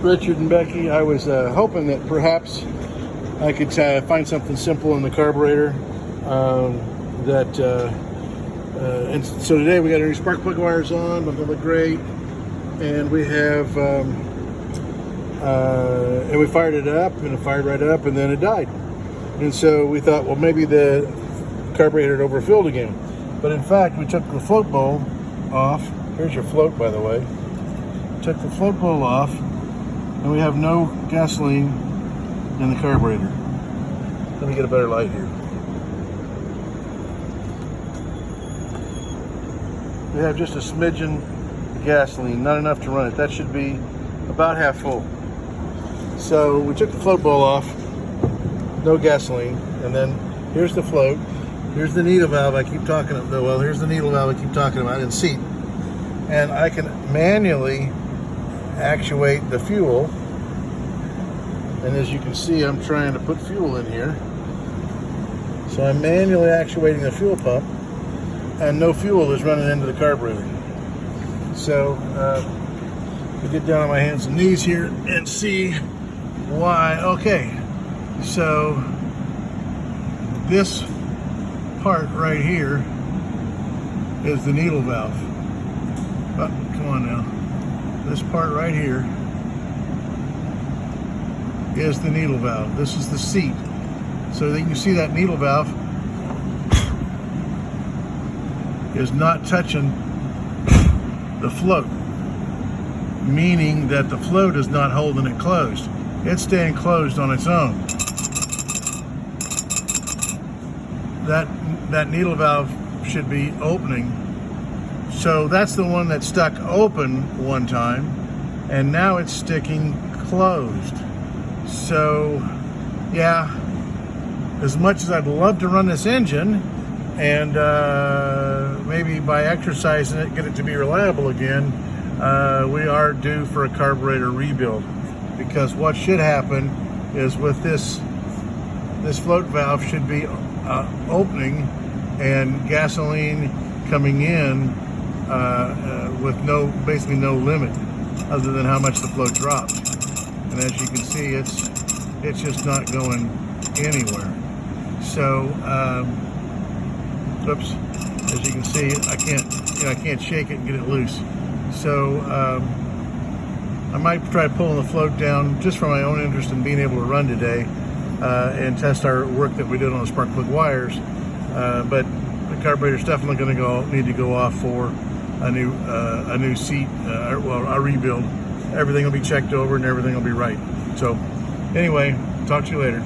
Richard and Becky. I was hoping that perhaps I could find something simple in the carburetor. And so today we got our new spark plug wires on. They look great, and we have and we fired it up, and it fired right up, and then it died. And so we thought, well, maybe the carburetor had overfilled again. But in fact, we took the float bowl off. Here's your float, by the way. Took the float bowl off, and we have no gasoline in the carburetor. Let me get a better light here. We have just a smidgen of gasoline, not enough to run it. That should be about half full. So we took the float bowl off, no gasoline, and then here's the float. Here's the needle valve I keep talking about. Well, here's the needle valve I keep talking about in seat. And I can manually actuate the fuel. And as you can see, I'm trying to put fuel in here. So I'm manually actuating the fuel pump, and no fuel is running into the carburetor. So we get down on my hands and knees here and see why. Okay, so this part right here is the needle valve. Oh, come on now. This part right here is the needle valve. This is the seat. So that you can see that needle valve is not touching the float, meaning that the float is not holding it closed. It's staying closed on its own. That needle valve should be opening. So that's the one that stuck open one time, and now it's sticking closed. So yeah, as much as I'd love to run this engine and maybe by exercising it get it to be reliable again, we are due for a carburetor rebuild, because what should happen is with this float valve should be opening and gasoline coming in with basically no limit other than how much the float drops. And as you can see, it's just not going anywhere. So oops, as you can see, I can't shake it and get it loose. So I might try pulling the float down just for my own interest in being able to run today and test our work that we did on the spark plug wires. But the carburetor's definitely going to need to go off for a new seat, well, a rebuild. Everything will be checked over and everything will be right. So anyway, talk to you later.